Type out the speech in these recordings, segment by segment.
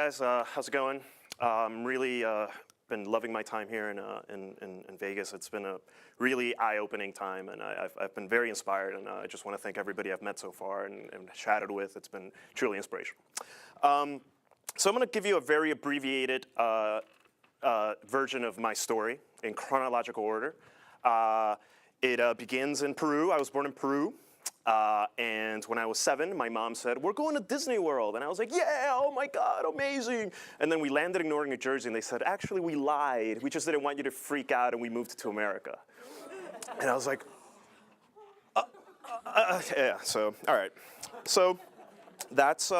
guys, how's it going? Really been loving my time here in Vegas. It's been a really eye-opening time, and I've been very inspired, and I just want to thank everybody I've met so far and chatted with. It's been truly inspirational. So I'm going to give you a very abbreviated version of my story in chronological order. It begins in Peru. I was born in Peru. And when I was 7, my mom said, "We're going to Disney World." And I was like, "Yeah, oh my God, amazing." And then we landed in Newark, New Jersey, and they said, "Actually, we lied. We just didn't want you to freak out, and we moved to America." And I was like, yeah, so, all right. So that's,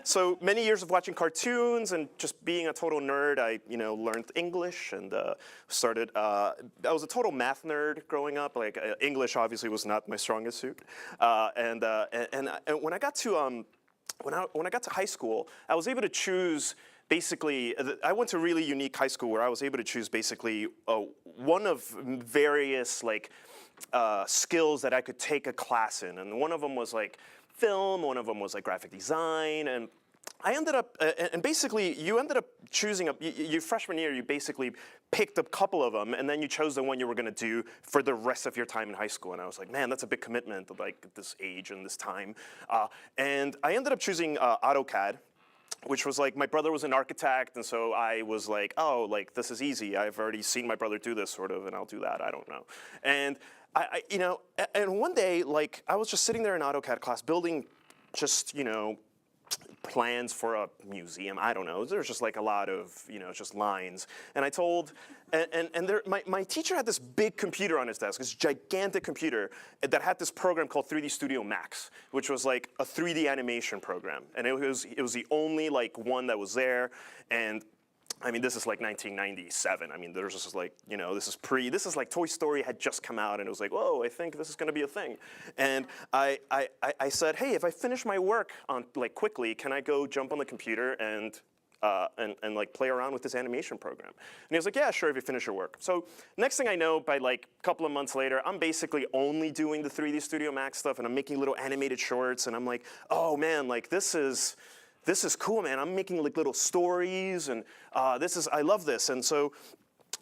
so many years of watching cartoons and just being a total nerd, I learned English and started, I was a total math nerd growing up. Like English obviously was not my strongest suit. And when I got to, when I got to high school, I was able to choose basically, I went to a really unique high school where I was able to choose basically one of various skills that I could take a class in. And one of them was like film, one of them was like graphic design, and I ended up, and basically you ended up choosing, your freshman year, you basically picked a couple of them, and then you chose the one you were gonna do for the rest of your time in high school. And I was like, man, that's a big commitment, like at this age and this time. And I ended up choosing AutoCAD, which was like, my brother was an architect, and so I was like, oh, like this is easy. I've already seen my brother do this sort of, and I'll do that, I don't know. And and one day, like, I was just sitting there in AutoCAD class building just, plans for a museum, I don't know. There's just like a lot of, just lines. And I told, my teacher had this big computer on his desk, this gigantic computer that had this program called 3D Studio Max, which was like a 3D animation program. And it was the only like one that was there. And I mean, this is like 1997. I mean, there's just like, this is like Toy Story had just come out, and it was like, whoa, I think this is gonna be a thing. And I said, hey, if I finish my work on like quickly, can I go jump on the computer and like play around with this animation program? And he was like, yeah, sure, if you finish your work. So next thing I know, by like a couple of months later, I'm basically only doing the 3D Studio Max stuff, and I'm making little animated shorts, and I'm like, oh man, like this is cool, man. I'm making like little stories, and I love this. And so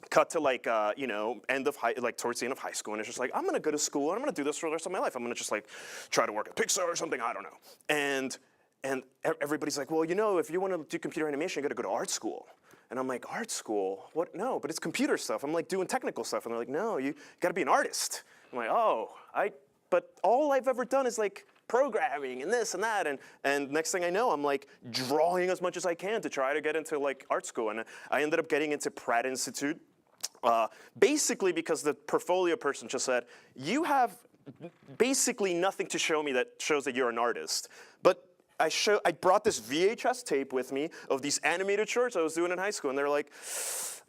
cut to like, towards the end of high school, and it's just like, I'm gonna go to school, and I'm gonna do this for the rest of my life. I'm gonna just like try to work at Pixar or something, I don't know. And everybody's like, well, if you wanna do computer animation, you gotta go to art school. And I'm like, art school? What? No, but it's computer stuff. I'm like doing technical stuff. And they're like, no, you gotta be an artist. I'm like, oh, but all I've ever done is like programming and this and that, and next thing I know, I'm like drawing as much as I can to try to get into like art school. And I ended up getting into Pratt Institute, basically because the portfolio person just said, you have basically nothing to show me that shows that you're an artist. But I brought this VHS tape with me of these animated shorts I was doing in high school, and they're like,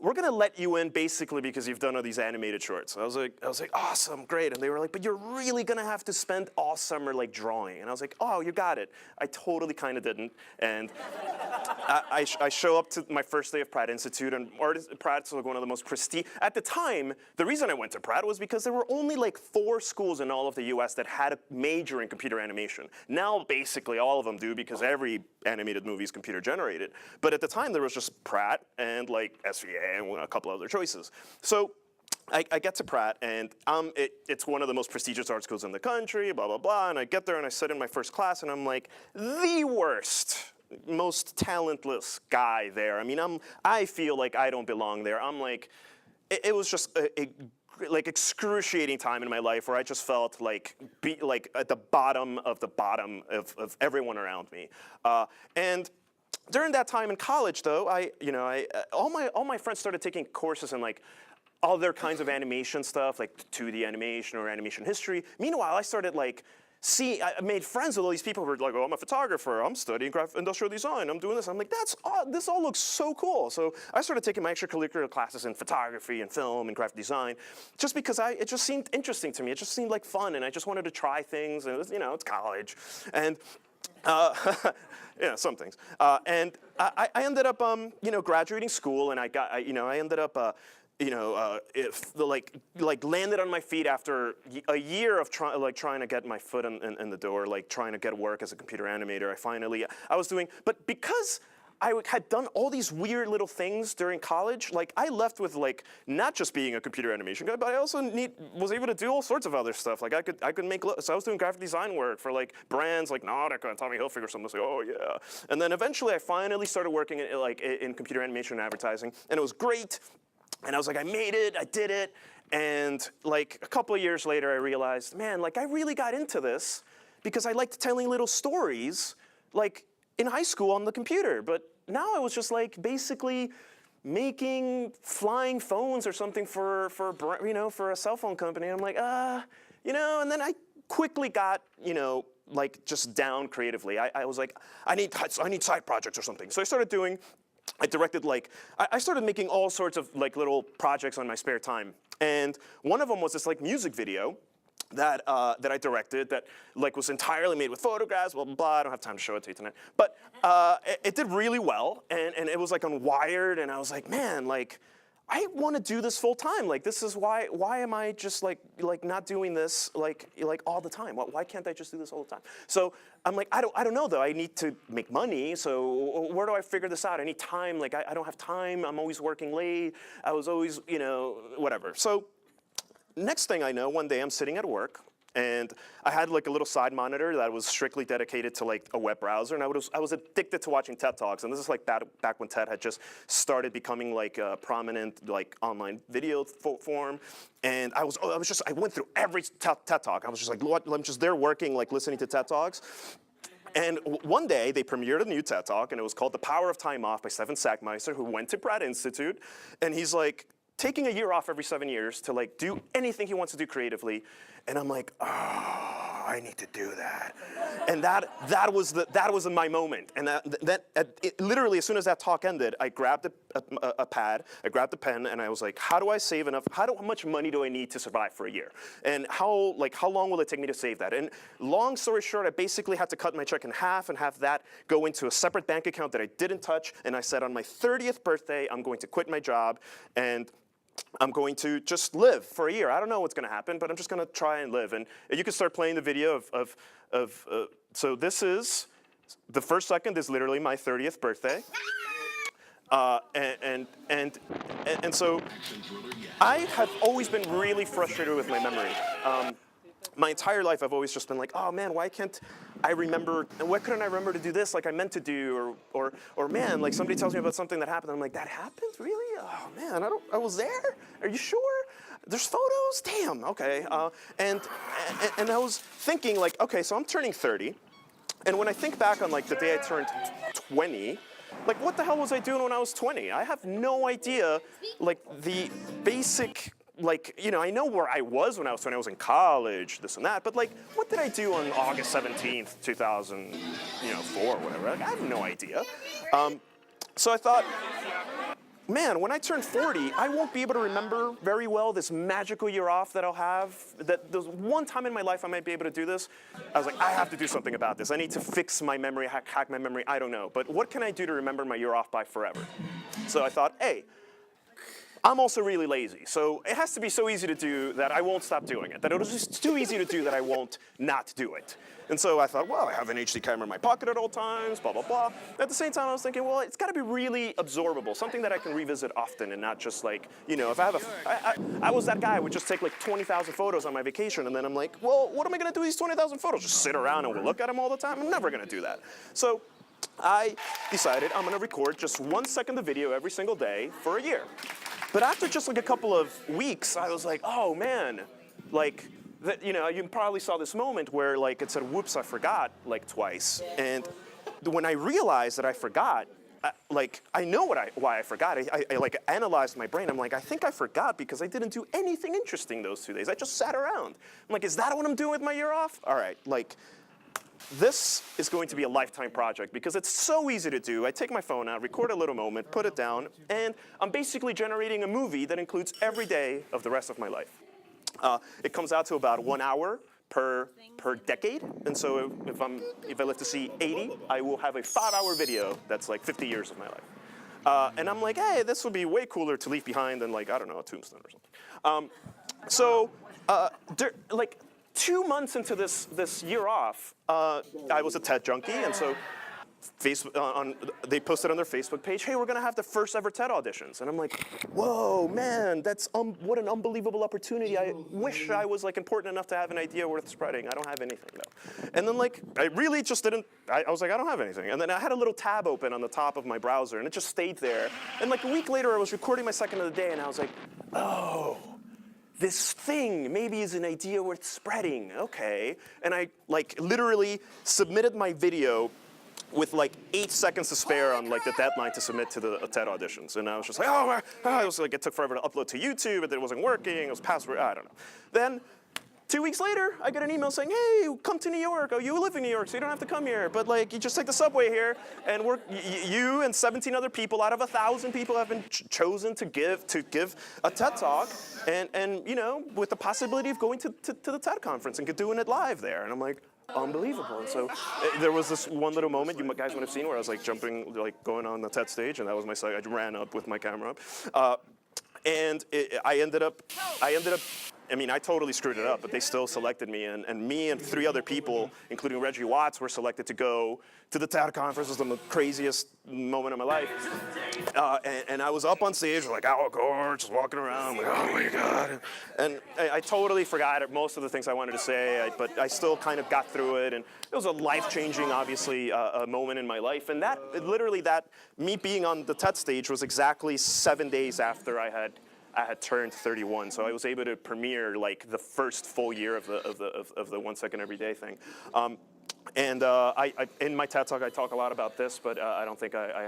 we're gonna let you in basically because you've done all these animated shorts. I was like, awesome, great. And they were like, but you're really gonna have to spend all summer like drawing. And I was like, oh, you got it. I totally kind of didn't. And I show up to my first day of Pratt Institute, and Pratt's like one of the most prestigious. At the time, the reason I went to Pratt was because there were only like 4 schools in all of the US that had a major in computer animation. Now basically all of them do, because every animated movie is computer generated. But at the time there was just Pratt and like SVA and a couple other choices. So I get to Pratt, and it's one of the most prestigious art schools in the country, blah, blah, blah. And I get there, and I sit in my first class, and I'm like the worst, most talentless guy there. I mean, I feel like I don't belong there. I'm like, it was just like excruciating time in my life where I just felt like at the bottom of of everyone around me. And during that time in college, though, all my friends started taking courses in like other kinds of animation stuff, like 2D animation or animation history. Meanwhile, I started like, I made friends with all these people who were like, oh, I'm a photographer, I'm studying industrial design, I'm doing this. I'm like, this all looks so cool. So I started taking my extracurricular classes in photography and film and graphic design, just because it just seemed interesting to me. It just seemed like fun, and I just wanted to try things, and it was, it's college. And yeah, some things. And I ended up, graduating school, and I ended up, landed on my feet after a year of trying to get my foot in the door, like trying to get work as a computer animator. I was doing, but because I had done all these weird little things during college. Like, I left with like not just being a computer animation guy, but I also was able to do all sorts of other stuff. Like, I could make, so I was doing graphic design work for like brands like Nautica and Tommy Hilfiger or something. I was like, oh yeah. And then eventually I finally started working in computer animation and advertising, and it was great. And I was like, I made it, I did it. And like a couple of years later, I realized, man, like I really got into this because I liked telling little stories, like in high school on the computer. But now I was just like basically making flying phones or something for a cell phone company. And I'm like, and then I quickly got, like just down creatively. I was like, I need side projects or something. So I started I started making all sorts of like little projects on my spare time. And one of them was this like music video that I directed that like was entirely made with photographs, blah, blah, blah. I don't have time to show it to you tonight. But it did really well, and it was like on Wired, and I was like, man, like, I want to do this full time. Like, this is why am I just like not doing this like all the time? Why can't I just do this all the time? So I'm like, I don't know though. I need to make money. So where do I figure this out? I need time. Like, I don't have time. I'm always working late. I was always, whatever. So next thing I know, one day I'm sitting at work, and I had like a little side monitor that was strictly dedicated to like a web browser, and I was addicted to watching TED Talks, and this is like back when TED had just started becoming like a prominent like online video form, and I went through every TED Talk. I was just like, I'm just there working, like listening to TED Talks. And one day they premiered a new TED Talk, and it was called The Power of Time Off by Stefan Sackmeister, who went to Pratt Institute, and he's like taking a year off every 7 years to like do anything he wants to do creatively. And I'm like, oh, I need to do that. And that was my moment. And literally, as soon as that talk ended, I grabbed a pad, I grabbed a pen, and I was like, how do I save enough? How much money do I need to survive for a year? And how long will it take me to save that? And long story short, I basically had to cut my check in half and have that go into a separate bank account that I didn't touch. And I said, on my 30th birthday, I'm going to quit my job, and I'm going to just live for a year. I don't know what's going to happen, but I'm just going to try and live. And you can start playing the video so this is, the first second is literally my 30th birthday. And so I have always been really frustrated with my memory. My entire life, I've always just been like, oh man, why can't I remember, and why couldn't I remember to do this like I meant to do, or man, like somebody tells me about something that happened, I'm like, that happened, really? Oh man, I was there? Are you sure? There's photos? Damn, okay. And I was thinking like, okay, so I'm turning 30, and when I think back on like the day I turned 20, like what the hell was I doing when I was 20? I have no idea, like the basic, like, I know where I was when I was 20. I was in college, this and that, but like, what did I do on August 17th, 2004 or whatever? Like, I have no idea. So I thought, man, when I turn 40, I won't be able to remember very well this magical year off that I'll have. That there's one time in my life I might be able to do this. I was like, I have to do something about this. I need to fix my memory, hack my memory, I don't know. But what can I do to remember my year off by forever? So I thought, hey, I'm also really lazy, so it has to be so easy to do that I won't stop doing it, that it'll just too easy to do that I won't not do it. And so I thought, well, I have an HD camera in my pocket at all times, blah, blah, blah. At the same time, I was thinking, well, it's got to be really absorbable, something that I can revisit often and not just like, if I have I was that guy who would just take like 20,000 photos on my vacation, and then I'm like, well, what am I going to do with these 20,000 photos? Just sit around and we'll look at them all the time? I'm never going to do that. So I decided I'm going to record just 1 second of video every single day for a year. But after just like a couple of weeks, I was like, oh man, like, you probably saw this moment where like it said, whoops, I forgot like twice. And when I realized that I forgot, I know why I forgot. I like analyzed my brain. I'm like, I think I forgot because I didn't do anything interesting those 2 days. I just sat around. I'm like, is that what I'm doing with my year off? All right, like, this is going to be a lifetime project because it's so easy to do. I take my phone out, record a little moment, put it down, and I'm basically generating a movie that includes every day of the rest of my life. It comes out to about 1 hour per decade, and so if I live to see 80, I will have a 5-hour video that's like 50 years of my life. And I'm like, hey, this would be way cooler to leave behind than like, I don't know, a tombstone or something. Like 2 months into this year off, I was a TED junkie, and so Facebook, they posted on their Facebook page, hey, we're gonna have the first ever TED auditions. And I'm like, whoa, man, that's what an unbelievable opportunity. I wish I was like important enough to have an idea worth spreading. I don't have anything though. And then like, I really just didn't, I was like, I don't have anything. And then I had a little tab open on the top of my browser and it just stayed there. And like a week later, I was recording my second of the day and I was like, oh, this thing maybe is an idea worth spreading, okay. And I like literally submitted my video with like 8 seconds to spare on like the deadline to submit to the TED auditions. And I was just like, oh, it was like, it took forever to upload to YouTube, but it wasn't working, it was password, I don't know. Then 2 weeks later, I get an email saying, hey, come to New York. Oh, you live in New York, so you don't have to come here. But like, you just take the subway here, and you and 17 other people out of 1,000 people have been chosen to give a TED Talk, and you know, with the possibility of going to the TED conference and doing it live there. And I'm like, unbelievable. And so there was this one little moment you guys might have seen where I was like jumping, like going on the TED stage, and that was my side. I ran up with my camera up. And I ended up, I mean, I totally screwed it up, but they still selected me, and me and 3 other people, including Reggie Watts, were selected to go to the TED conference. It was the craziest moment of my life. And I was up on stage, like, oh, gorgeous, just walking around, like, oh my God. And I totally forgot most of the things I wanted to say, but I still kind of got through it, and it was a life-changing, obviously, a moment in my life. And that, literally, me being on the TED stage was exactly 7 days after I had turned 31, so I was able to premiere like the first full year of the 1 second every day thing. And I in my TED Talk I talk a lot about this, but I don't think I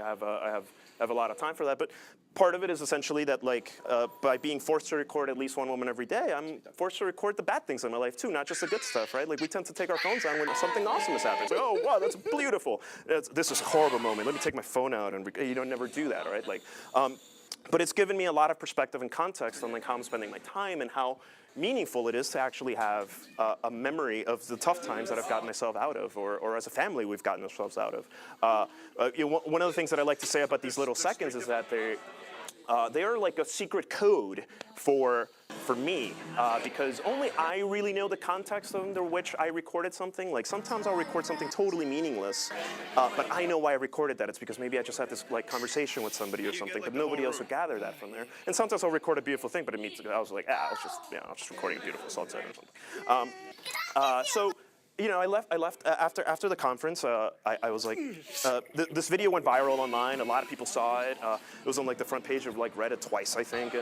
have a lot of time for that. But part of it is essentially that like by being forced to record at least one woman every day, I'm forced to record the bad things in my life too, not just the good stuff, right? Like we tend to take our phones on when something awesome has happened. It's like, oh wow, that's beautiful. This is a horrible moment. Let me take my phone out, and you don't never do that, right? Like. But it's given me a lot of perspective and context on like how I'm spending my time and how meaningful it is to actually have a memory of the tough times that I've gotten myself out of, or as a family we've gotten ourselves out of. You know, one of the things that I like to say about these little seconds is that they are like a secret code for me, because only I really know the context under which I recorded something. Like sometimes I'll record something totally meaningless, but I know why I recorded that. It's because maybe I just had this like conversation with somebody or something, but nobody else would gather that from there. And sometimes I'll record a beautiful thing, but I was like, I was just recording a beautiful sunset or something. So. You know, I left after the conference. I was like, this video went viral online. A lot of people saw it. It was on like the front page of like Reddit twice, I think,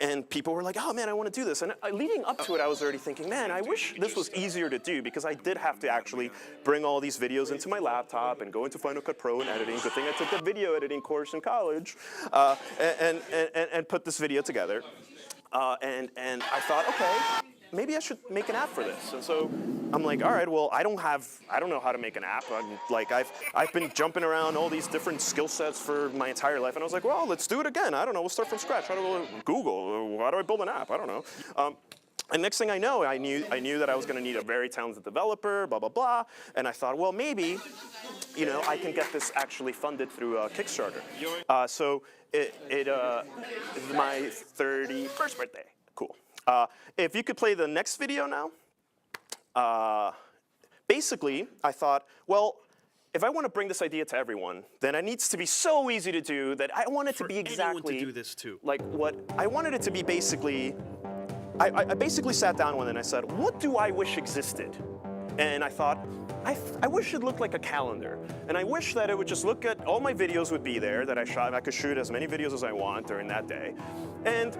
and people were like, oh man, I want to do this. And leading up to it, I was already thinking, man, I wish this was easier to do, because I did have to actually bring all these videos into my laptop and go into Final Cut Pro and editing. Good thing I took a video editing course in college, and put this video together. And I thought, okay, maybe I should make an app for this. And so I'm like, all right, well, I don't know how to make an app. I'm like, I've been jumping around all these different skill sets for my entire life. And I was like, well, let's do it again. I don't know, we'll start from scratch. How do I Google? How do I build an app? I don't know. And next thing I know, I knew that I was going to need a very talented developer, blah, blah, blah. And I thought, well, maybe, you know, I can get this actually funded through Kickstarter. So it is my 31st birthday. Cool. If you could play the next video now. Basically, I thought, well, if I want to bring this idea to everyone, then it needs to be so easy to do that I want it to be exactly anyone to do this too. Like what I wanted it to be. Basically, I basically sat down one day and I said, what do I wish existed? And I thought, I wish it looked like a calendar. And I wish that it would just look at, all my videos would be there that I shot. I could shoot as many videos as I want during that day. And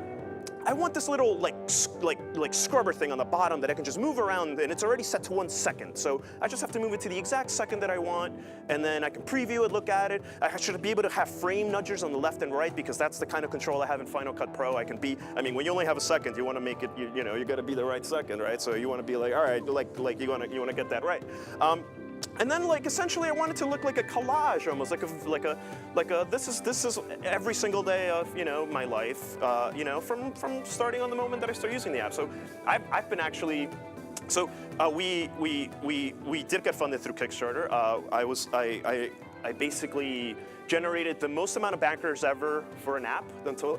I want this little like scrubber thing on the bottom that I can just move around, and it's already set to 1 second. So I just have to move it to the exact second that I want, and then I can preview it, look at it. I should be able to have frame nudgers on the left and right, because that's the kind of control I have in Final Cut Pro. I mean, when you only have a second, you want to make it, you know, you got to be the right second, right? So you want to be like, all right, like you want to get that right. And then, like, essentially, I want it to look like a collage, almost like a. This is every single day of, you know, my life, you know, from starting on the moment that I start using the app. So I've been actually. So we did get funded through Kickstarter. I basically generated the most amount of backers ever for an app until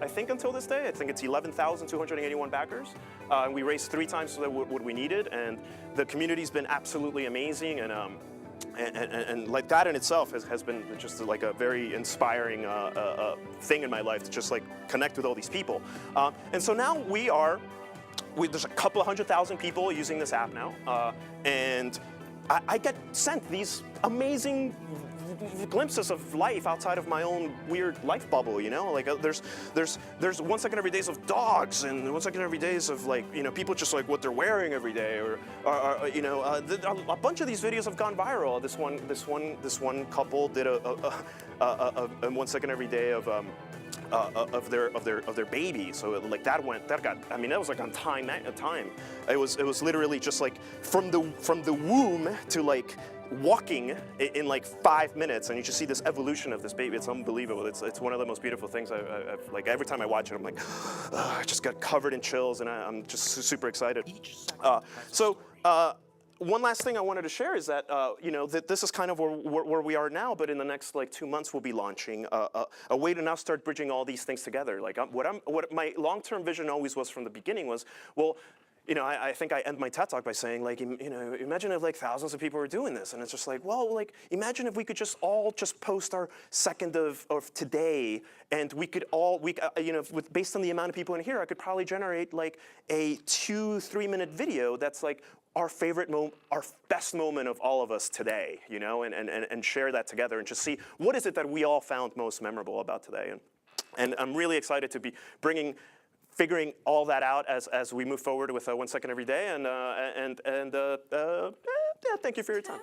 this day. I think it's 11,281 backers. And we raised 3 times what we needed, and the community's been absolutely amazing. And and like that in itself has been just like a very inspiring thing in my life to just like connect with all these people. And so now there's a couple of 100,000 people using this app now, and I get sent these amazing glimpses of life outside of my own weird life bubble, you know? Like there's 1 second every days of dogs, and 1 second every days of like, you know, people just like what they're wearing every day, or you know, a bunch of these videos have gone viral. This one couple did a 1 second every day of their baby. So like that got, I mean, that was like on time. It was literally just like from the womb to like walking in like 5 minutes, and you just see this evolution of this baby. It's unbelievable. It's one of the most beautiful things I've like, every time I watch it, I'm like, I just got covered in chills, and I'm just super excited. One last thing I wanted to share is that, you know, that this is kind of where we are now, but in the next like 2 months we'll be launching a way to now start bridging all these things together. Like what my long-term vision always was from the beginning was, well, you know, I think I end my TED Talk by saying, like, you know, imagine if like thousands of people were doing this, and it's just like, well, like, imagine if we could just all just post our second of today, and we could all, you know, based on the amount of people in here, I could probably generate like a 2-3 minute video that's like our favorite moment, our best moment of all of us today, you know, and share that together and just see what is it that we all found most memorable about today. And I'm really excited to be figuring all that out as we move forward with 1 second every day. And yeah, thank you for your time.